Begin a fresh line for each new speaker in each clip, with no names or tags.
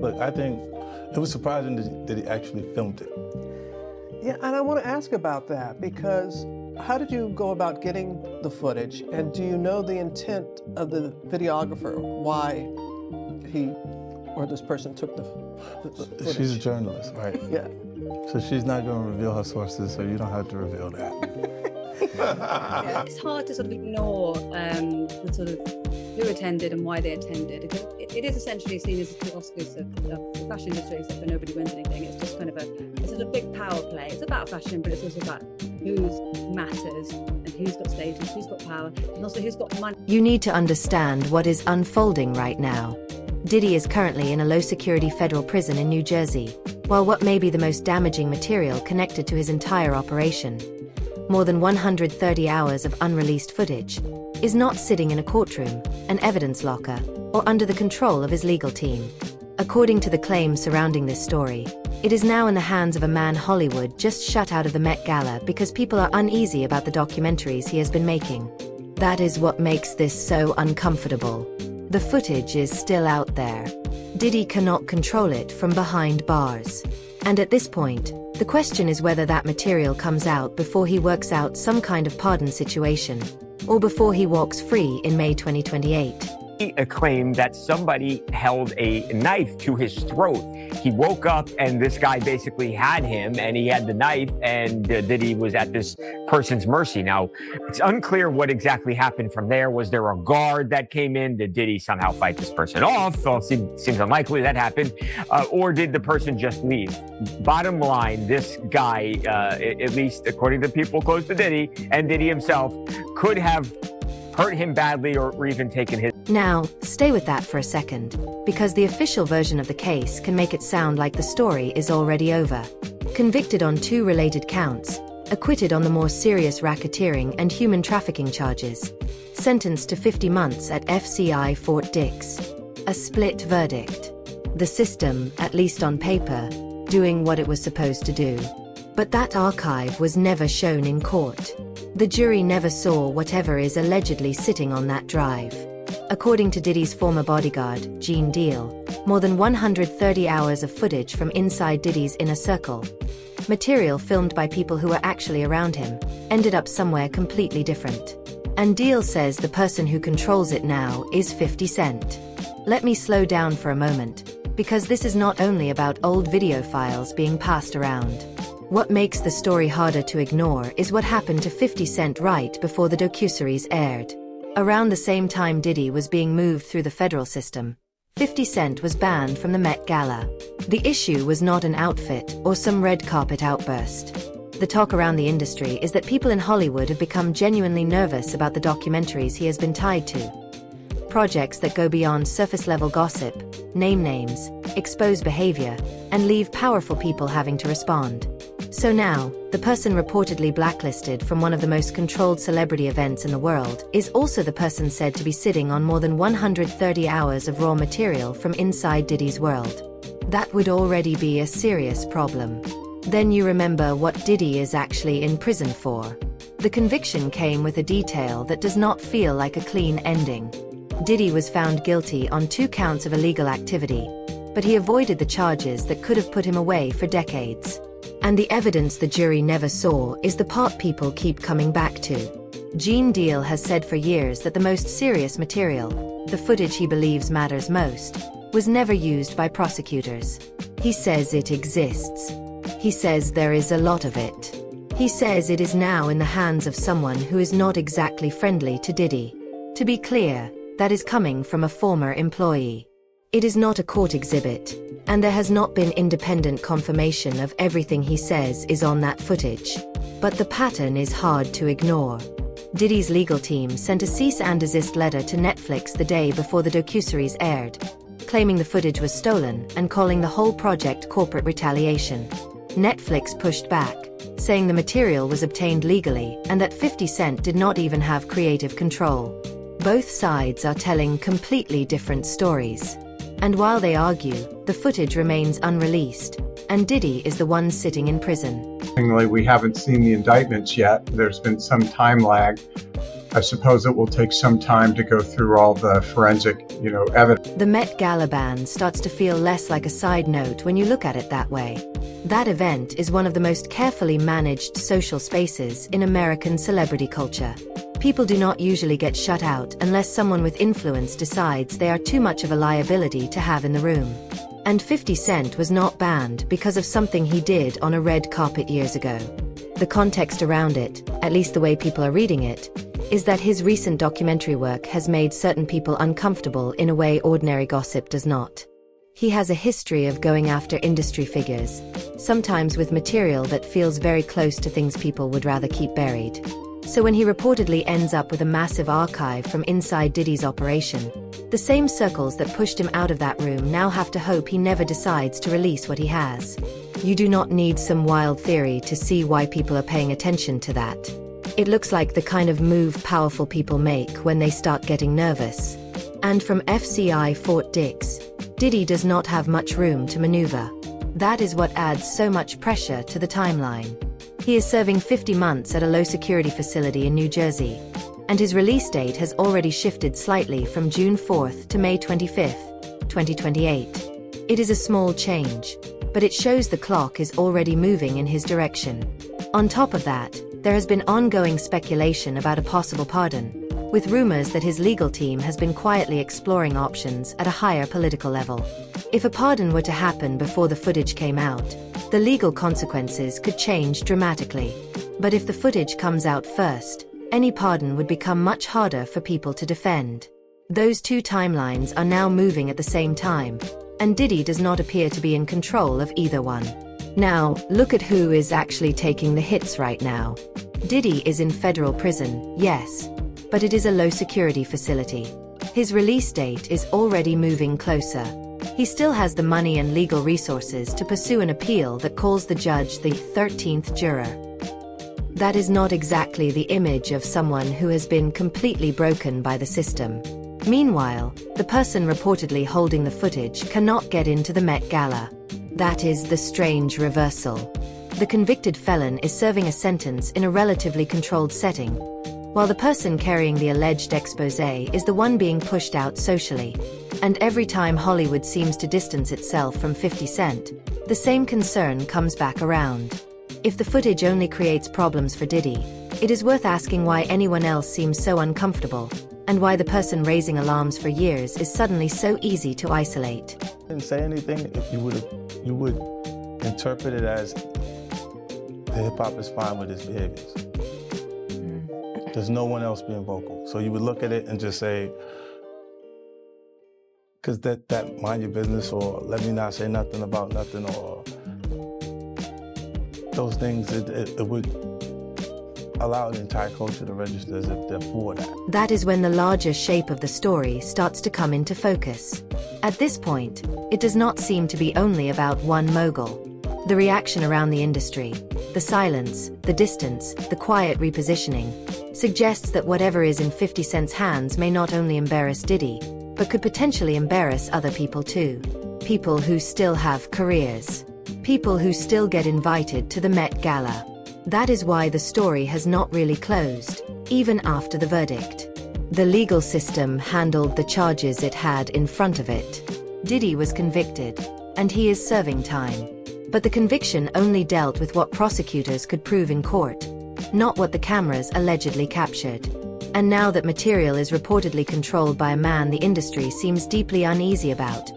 Look, I think it was surprising that he actually filmed it.
Yeah, and I want to ask about that because how did you go about getting the footage? And do you know the intent of the videographer, why he or this person took the footage?
She's a journalist, right?
Yeah.
So she's not going to reveal her sources, so you don't have to reveal that.
Yeah, it's hard to sort of ignore the sort of who attended and why they attended, because it is essentially seen as the Oscars of the fashion industry, except for nobody wins anything. It's just kind of it's a big power play. It's about fashion, but it's also about who's matters and who's got status, who's got power, and also who's got money.
You need to understand what is unfolding right now. Diddy is currently in a low-security federal prison in New Jersey, while what may be the most damaging material connected to his entire operation, more than 130 hours of unreleased footage, is not sitting in a courtroom, an evidence locker, or under the control of his legal team. According to the claims surrounding this story, it is now in the hands of a man Hollywood just shut out of the Met Gala because people are uneasy about the documentaries he has been making. That is what makes this so uncomfortable. The footage is still out there. Diddy cannot control it from behind bars. And at this point, the question is whether that material comes out before he works out some kind of pardon situation, or before he walks free in May 2028.
He claimed that somebody held a knife to his throat. He woke up and this guy basically had him and he had the knife, and Diddy was at this person's mercy. Now, it's unclear what exactly happened from there. Was there a guard that came in? Did Diddy somehow fight this person off? Well, it seems unlikely that happened. Or did the person just leave? Bottom line, this guy, at least according to people close to Diddy and Diddy himself, could have hurt him badly or even taken his...
Now, stay with that for a second, because the official version of the case can make it sound like the story is already over. Convicted on 2 related counts, acquitted on the more serious racketeering and human trafficking charges, sentenced to 50 months at FCI Fort Dix. A split verdict. The system, at least on paper, doing what it was supposed to do. But that archive was never shown in court. The jury never saw whatever is allegedly sitting on that drive. According to Diddy's former bodyguard, Gene Deal, more than 130 hours of footage from inside Diddy's inner circle, material filmed by people who were actually around him, ended up somewhere completely different. And Deal says the person who controls it now is 50 Cent. Let me slow down for a moment, because this is not only about old video files being passed around. What makes the story harder to ignore is what happened to 50 Cent right before the docuseries aired. Around the same time Diddy was being moved through the federal system, 50 Cent was banned from the Met Gala. The issue was not an outfit or some red carpet outburst. The talk around the industry is that people in Hollywood have become genuinely nervous about the documentaries he has been tied to. Projects that go beyond surface-level gossip, name names, expose behavior, and leave powerful people having to respond. So now, the person reportedly blacklisted from one of the most controlled celebrity events in the world is also the person said to be sitting on more than 130 hours of raw material from inside Diddy's world. That would already be a serious problem. Then you remember what Diddy is actually in prison for. The conviction came with a detail that does not feel like a clean ending. Diddy was found guilty on 2 counts of illegal activity, but he avoided the charges that could have put him away for decades. And the evidence the jury never saw is the part people keep coming back to. Gene Deal has said for years that the most serious material, the footage he believes matters most, was never used by prosecutors. He says it exists. He says there is a lot of it. He says it is now in the hands of someone who is not exactly friendly to Diddy. To be clear, that is coming from a former employee. It is not a court exhibit, and there has not been independent confirmation of everything he says is on that footage. But the pattern is hard to ignore. Diddy's legal team sent a cease and desist letter to Netflix the day before the docuseries aired, claiming the footage was stolen and calling the whole project corporate retaliation. Netflix pushed back, saying the material was obtained legally and that 50 Cent did not even have creative control. Both sides are telling completely different stories. And while they argue, the footage remains unreleased, and Diddy is the one sitting in prison.
We haven't seen the indictments yet. There's been some time lag. I suppose it will take some time to go through all the forensic, evidence.
The Met Gala ban starts to feel less like a side note when you look at it that way. That event is one of the most carefully managed social spaces in American celebrity culture. People do not usually get shut out unless someone with influence decides they are too much of a liability to have in the room. And 50 Cent was not banned because of something he did on a red carpet years ago. The context around it, at least the way people are reading it, is that his recent documentary work has made certain people uncomfortable in a way ordinary gossip does not. He has a history of going after industry figures, sometimes with material that feels very close to things people would rather keep buried. So when he reportedly ends up with a massive archive from inside Diddy's operation, the same circles that pushed him out of that room now have to hope he never decides to release what he has. You do not need some wild theory to see why people are paying attention to that. It looks like the kind of move powerful people make when they start getting nervous. And from FCI Fort Dix, Diddy does not have much room to maneuver. That is what adds so much pressure to the timeline. He is serving 50 months at a low-security facility in New Jersey, and his release date has already shifted slightly from June 4th to May 25th, 2028. It is a small change, but it shows the clock is already moving in his direction. On top of that, there has been ongoing speculation about a possible pardon, with rumors that his legal team has been quietly exploring options at a higher political level. If a pardon were to happen before the footage came out, the legal consequences could change dramatically. But if the footage comes out first, any pardon would become much harder for people to defend. Those two timelines are now moving at the same time, and Diddy does not appear to be in control of either one. Now, look at who is actually taking the hits right now. Diddy is in federal prison, yes, but it is a low-security facility. His release date is already moving closer. He still has the money and legal resources to pursue an appeal that calls the judge the 13th juror. That is not exactly the image of someone who has been completely broken by the system. Meanwhile, the person reportedly holding the footage cannot get into the Met Gala. That is the strange reversal. The convicted felon is serving a sentence in a relatively controlled setting, while the person carrying the alleged exposé is the one being pushed out socially. And every time Hollywood seems to distance itself from 50 Cent, the same concern comes back around. If the footage only creates problems for Diddy, it is worth asking why anyone else seems so uncomfortable, and why the person raising alarms for years is suddenly so easy to isolate.
Didn't say anything, if you would interpret it as the hip-hop is fine with his behaviors. There's no one else being vocal. So you would look at it and just say, because that mind your business, or let me not say nothing about nothing, or those things, it would allow the entire culture to register as if they're for that.
That is when the larger shape of the story starts to come into focus. At this point, it does not seem to be only about one mogul. The reaction around the industry, the silence, the distance, the quiet repositioning, suggests that whatever is in 50 Cent's hands may not only embarrass Diddy, but could potentially embarrass other people too. People who still have careers. People who still get invited to the Met Gala. That is why the story has not really closed, even after the verdict. The legal system handled the charges it had in front of it. Diddy was convicted, and he is serving time. But the conviction only dealt with what prosecutors could prove in court, not what the cameras allegedly captured. And now that material is reportedly controlled by a man the industry seems deeply uneasy about,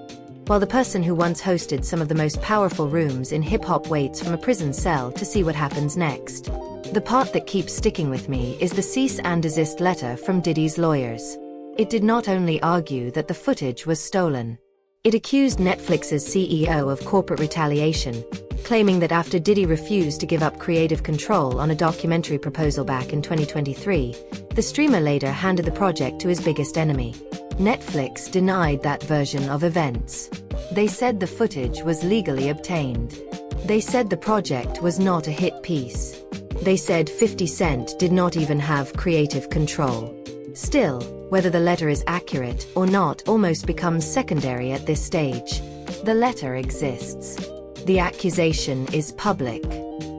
while the person who once hosted some of the most powerful rooms in hip-hop waits from a prison cell to see what happens next. The part that keeps sticking with me is the cease and desist letter from Diddy's lawyers. It did not only argue that the footage was stolen. It accused Netflix's CEO of corporate retaliation, claiming that after Diddy refused to give up creative control on a documentary proposal back in 2023, the streamer later handed the project to his biggest enemy. Netflix denied that version of events. They said the footage was legally obtained. They said the project was not a hit piece. They said 50 Cent did not even have creative control. Still, whether the letter is accurate or not almost becomes secondary at this stage. The letter exists. The accusation is public.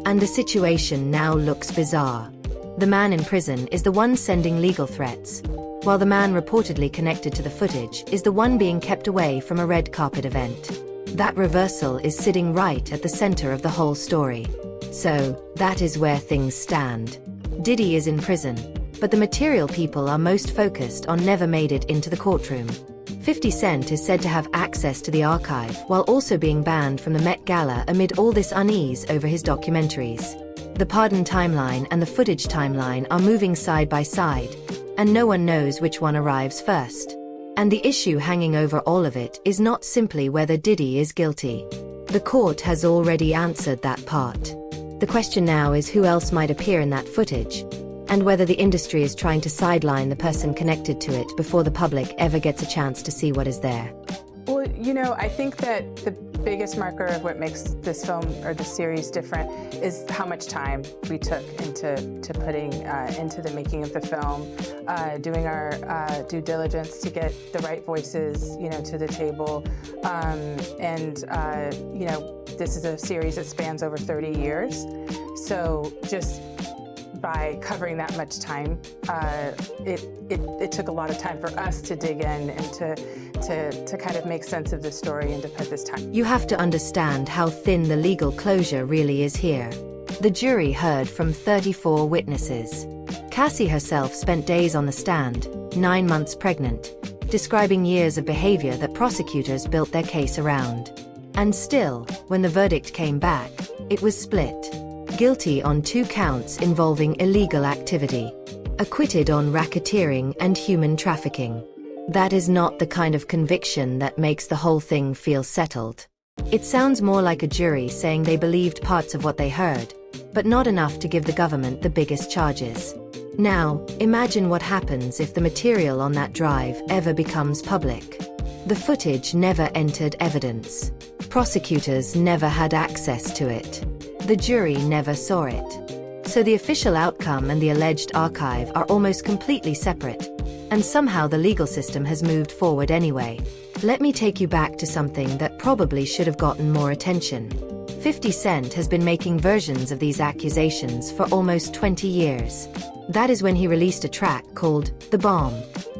And the situation now looks bizarre. The man in prison is the one sending legal threats, while the man reportedly connected to the footage is the one being kept away from a red carpet event. That reversal is sitting right at the center of the whole story. So, that is where things stand. Diddy is in prison, but the material people are most focused on never made it into the courtroom. 50 Cent is said to have access to the archive while also being banned from the Met Gala amid all this unease over his documentaries. The pardon timeline and the footage timeline are moving side by side, and no one knows which one arrives first. And the issue hanging over all of it is not simply whether Diddy is guilty. The court has already answered that part. The question now is who else might appear in that footage, and whether the industry is trying to sideline the person connected to it before the public ever gets a chance to see what is there.
Well, I think that the biggest marker of what makes this film or the series different is how much time we took into putting into the making of the film, doing our due diligence to get the right voices, to the table, this is a series that spans over 30 years, so just by covering that much time, it took a lot of time for us to dig in and to kind of make sense of the story and to put this time.
You have to understand how thin the legal closure really is here. The jury heard from 34 witnesses. Cassie herself spent days on the stand, 9 months pregnant, describing years of behavior that prosecutors built their case around. And still, when the verdict came back, it was split. Guilty on 2 counts involving illegal activity. Acquitted on racketeering and human trafficking. That is not the kind of conviction that makes the whole thing feel settled. It sounds more like a jury saying they believed parts of what they heard, but not enough to give the government the biggest charges. Now, imagine what happens if the material on that drive ever becomes public. The footage never entered evidence. Prosecutors never had access to it. The jury never saw it. So the official outcome and the alleged archive are almost completely separate. And somehow the legal system has moved forward anyway. Let me take you back to something that probably should have gotten more attention. 50 Cent has been making versions of these accusations for almost 20 years. That is when he released a track called The Bomb,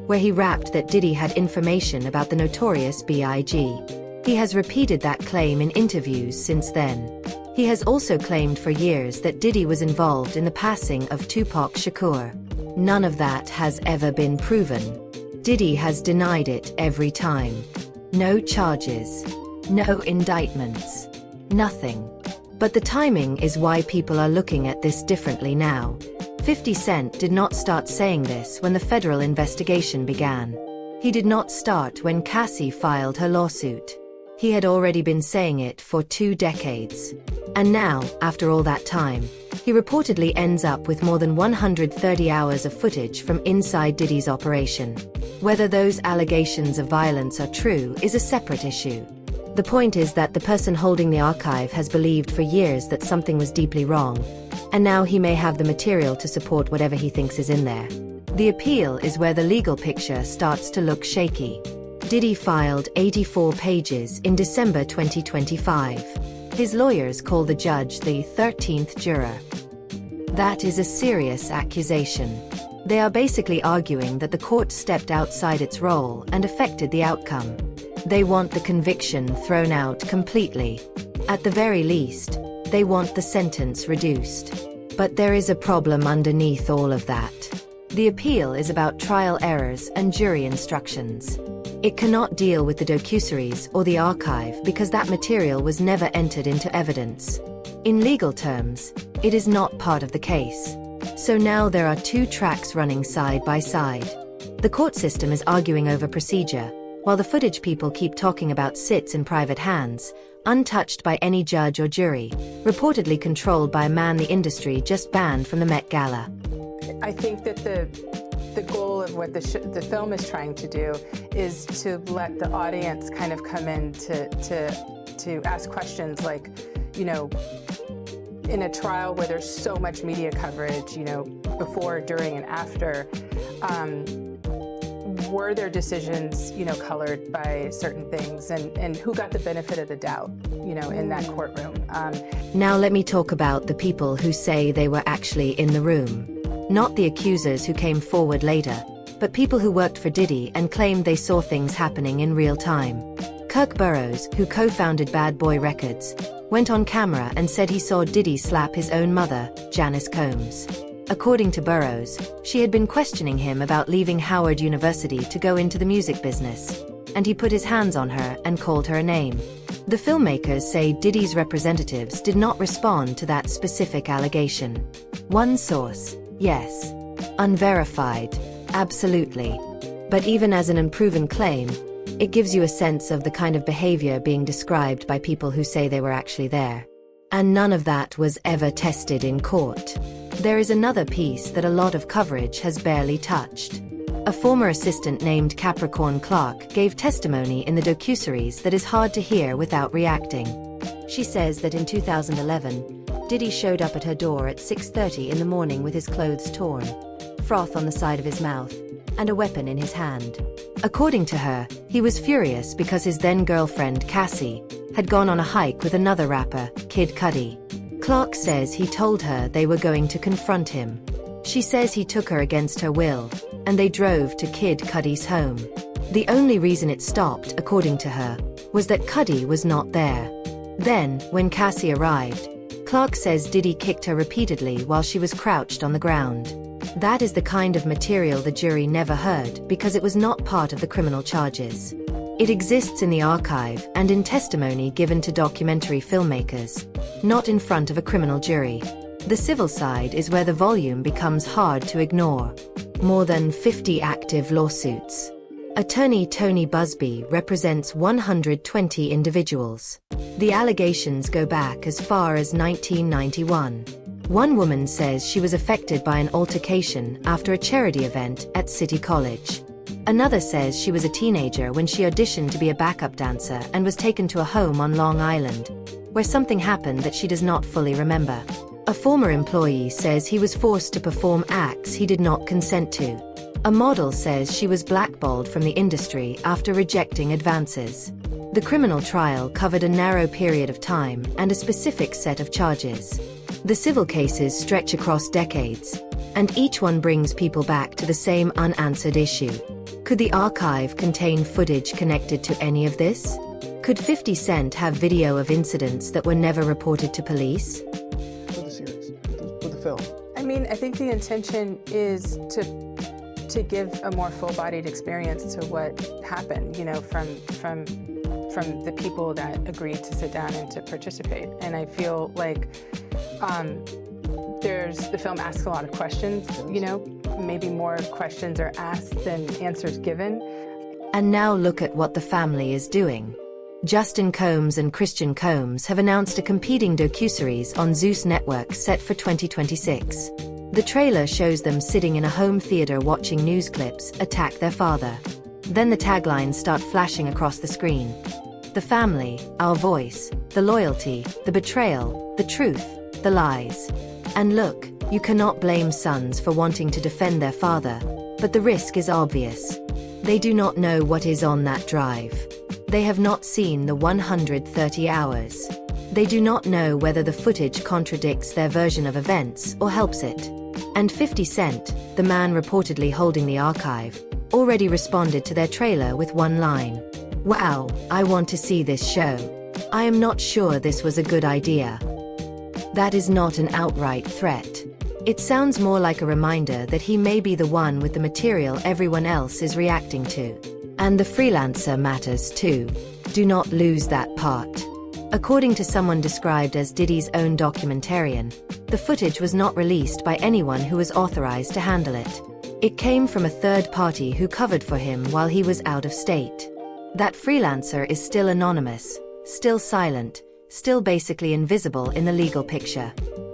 where he rapped that Diddy had information about the notorious B.I.G. He has repeated that claim in interviews since then. He has also claimed for years that Diddy was involved in the passing of Tupac Shakur. None of that has ever been proven. Diddy has denied it every time. No charges. No indictments. Nothing. But the timing is why people are looking at this differently now. 50 Cent did not start saying this when the federal investigation began. He did not start when Cassie filed her lawsuit. He had already been saying it for 2 decades. And now, after all that time, he reportedly ends up with more than 130 hours of footage from inside Diddy's operation. Whether those allegations of violence are true is a separate issue. The point is that the person holding the archive has believed for years that something was deeply wrong, and now he may have the material to support whatever he thinks is in there. The appeal is where the legal picture starts to look shaky. Diddy filed 84 pages in December 2025. His lawyers call the judge the 13th juror. That is a serious accusation. They are basically arguing that the court stepped outside its role and affected the outcome. They want the conviction thrown out completely. At the very least, they want the sentence reduced. But there is a problem underneath all of that. The appeal is about trial errors and jury instructions. It cannot deal with the docuseries or the archive because that material was never entered into evidence. In legal terms, it is not part of the case. So now there are 2 tracks running side by side. The court system is arguing over procedure, while the footage people keep talking about sits in private hands, untouched by any judge or jury, reportedly controlled by a man the industry just banned from the Met Gala.
I think that the goal of what the film is trying to do is to let the audience kind of come in to ask questions like, in a trial where there's so much media coverage, before, during, and after, were their decisions, colored by certain things, and who got the benefit of the doubt, in that courtroom?
Now let me talk about the people who say they were actually in the room. Not the accusers who came forward later, but people who worked for Diddy and claimed they saw things happening in real time. Kirk Burroughs, who co-founded Bad Boy Records, went on camera and said he saw Diddy slap his own mother, Janice Combs. According to Burroughs, she had been questioning him about leaving Howard University to go into the music business, and he put his hands on her and called her a name. The filmmakers say Diddy's representatives did not respond to that specific allegation. One source: yes. Unverified: absolutely. But even as an unproven claim, it gives you a sense of the kind of behavior being described by people who say they were actually there. And none of that was ever tested in court. There is another piece that a lot of coverage has barely touched. A former assistant named Capricorn Clark gave testimony in the docuseries that is hard to hear without reacting. She says that in 2011, Diddy showed up at her door at 6:30 in the morning with his clothes torn, froth on the side of his mouth, and a weapon in his hand. According to her, he was furious because his then-girlfriend Cassie had gone on a hike with another rapper, Kid Cudi. Clark says he told her they were going to confront him. She says he took her against her will, and they drove to Kid Cudi's home. The only reason it stopped, according to her, was that Cudi was not there. Then, when Cassie arrived, Clark says Diddy kicked her repeatedly while she was crouched on the ground. That is the kind of material the jury never heard because it was not part of the criminal charges. It exists in the archive and in testimony given to documentary filmmakers, not in front of a criminal jury. The civil side is where the volume becomes hard to ignore. More than 50 active lawsuits. Attorney Tony Busby represents 120 individuals. The allegations go back as far as 1991. One woman says she was affected by an altercation after a charity event at City College. Another says she was a teenager when she auditioned to be a backup dancer and was taken to a home on Long Island, where something happened that she does not fully remember. A former employee says he was forced to perform acts he did not consent to. A model says she was blackballed from the industry after rejecting advances. The criminal trial covered a narrow period of time and a specific set of charges. The civil cases stretch across decades, and each one brings people back to the same unanswered issue. Could the archive contain footage connected to any of this? Could 50 Cent have video of incidents that were never reported to police?
For the series, for the film.
I mean, I think the intention is to give a more full-bodied experience to what happened, you know, from the people that agreed to sit down and to participate. And I feel like the film asks a lot of questions, you know, maybe more questions are asked than answers given.
And now look at what the family is doing. Justin Combs and Christian Combs have announced a competing docuseries on Zeus Network set for 2026. The trailer shows them sitting in a home theater watching news clips attack their father. Then the taglines start flashing across the screen. The family, our voice, the loyalty, the betrayal, the truth, the lies. And look, you cannot blame sons for wanting to defend their father, but the risk is obvious. They do not know what is on that drive. They have not seen the 130 hours. They do not know whether the footage contradicts their version of events or helps it. And 50 Cent, the man reportedly holding the archive, already responded to their trailer with one line. "Wow, I want to see this show. I am not sure this was a good idea." That is not an outright threat. It sounds more like a reminder that he may be the one with the material everyone else is reacting to. And the freelancer matters too. Do not lose that part. According to someone described as Diddy's own documentarian, the footage was not released by anyone who was authorized to handle it. It came from a third party who covered for him while he was out of state. That freelancer is still anonymous, still silent, still basically invisible in the legal picture.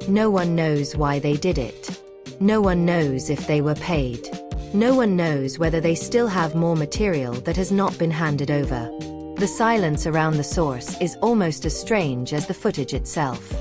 No one knows why they did it. No one knows if they were paid. No one knows whether they still have more material that has not been handed over. The silence around the source is almost as strange as the footage itself.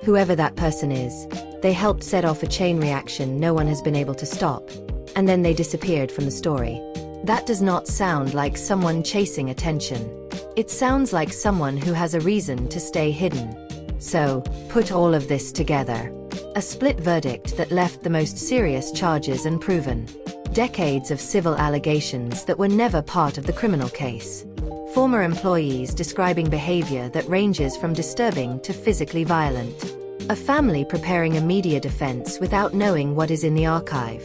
Whoever that person is, they helped set off a chain reaction no one has been able to stop, and then they disappeared from the story. That does not sound like someone chasing attention. It sounds like someone who has a reason to stay hidden. So, put all of this together. A split verdict that left the most serious charges unproven. Decades of civil allegations that were never part of the criminal case. Former employees describing behavior that ranges from disturbing to physically violent. A family preparing a media defense without knowing what is in the archive.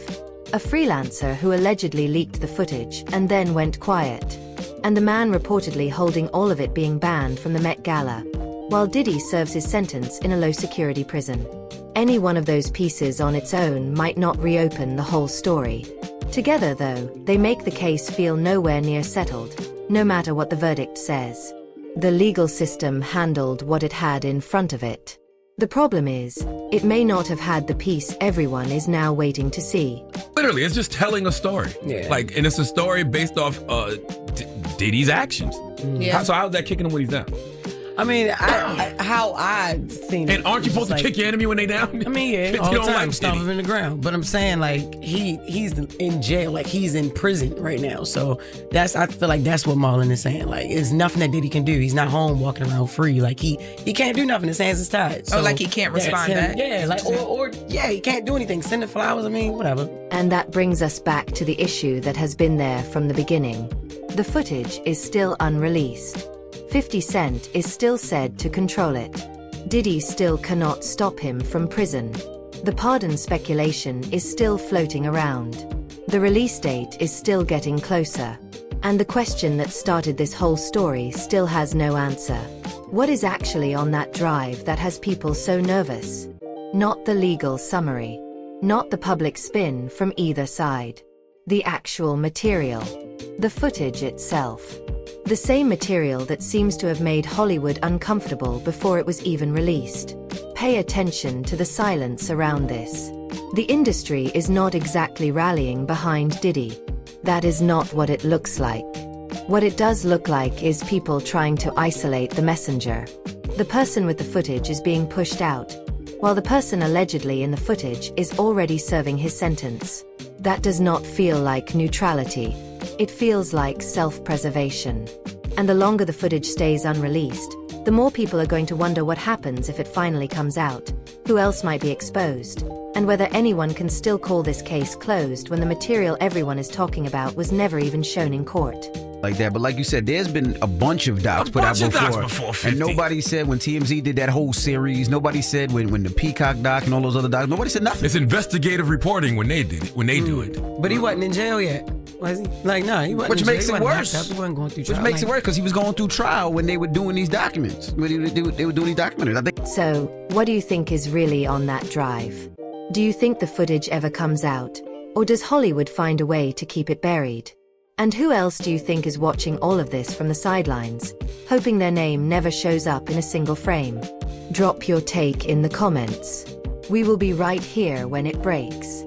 A freelancer who allegedly leaked the footage and then went quiet. And the man reportedly holding all of it being banned from the Met Gala, while Diddy serves his sentence in a low-security prison. Any one of those pieces on its own might not reopen the whole story. Together, though, they make the case feel nowhere near settled, no matter what the verdict says. The legal system handled what it had in front of it. The problem is, it may not have had the piece everyone is now waiting to see.
Literally, it's just telling a story.
Yeah.
Like, and it's a story based off Diddy's actions.
Yeah.
So how's that kicking him when he's down?
I mean, how I've seen it.
And aren't you supposed to kick your enemy when they down?
I mean, yeah,
If
all
you
the
don't
time,
like
stomp
Diddy.
him in the ground. But I'm saying, like, he's in jail, like he's in prison right now. So I feel like that's what Marlon is saying. Like, it's nothing that Diddy can do. He's not home walking around free. Like he can't do nothing. His hands is tied. So
like he can't
that's
respond
him.
back?
Yeah, like or he can't do anything. Send the flowers. I mean, whatever.
And that brings us back to the issue that has been there from the beginning. The footage is still unreleased. 50 Cent is still said to control it. Diddy still cannot stop him from prison. The pardon speculation is still floating around. The release date is still getting closer. And the question that started this whole story still has no answer. What is actually on that drive that has people so nervous? Not the legal summary. Not the public spin from either side. The actual material. The footage itself. The same material that seems to have made Hollywood uncomfortable before it was even released. Pay attention to the silence around this. The industry is not exactly rallying behind Diddy. That is not what it looks like. What it does look like is people trying to isolate the messenger. The person with the footage is being pushed out, while the person allegedly in the footage is already serving his sentence. That does not feel like neutrality. It feels like self-preservation. And the longer the footage stays unreleased, the more people are going to wonder what happens if it finally comes out, who else might be exposed, and whether anyone can still call this case closed when the material everyone is talking about was never even shown in court.
Like that, but like you said, there's been a bunch of docs put out before,
50.
and nobody said when TMZ did that whole series. Nobody said when the Peacock doc and all those other docs. Nobody said nothing.
It's investigative reporting when they did it. When they do it.
But he wasn't in jail yet, was he? Like, no, he wasn't.
Which
in jail.
makes
He
it
wasn't
worse.
locked up. He wasn't going through
Which
trial.
makes it worse because he was going through trial when they were doing these documents. When they were doing these documentaries. I think.
So, what do you think is really on that drive? Do you think the footage ever comes out? Or does Hollywood find a way to keep it buried? And who else do you think is watching all of this from the sidelines, hoping their name never shows up in a single frame? Drop your take in the comments. We will be right here when it breaks.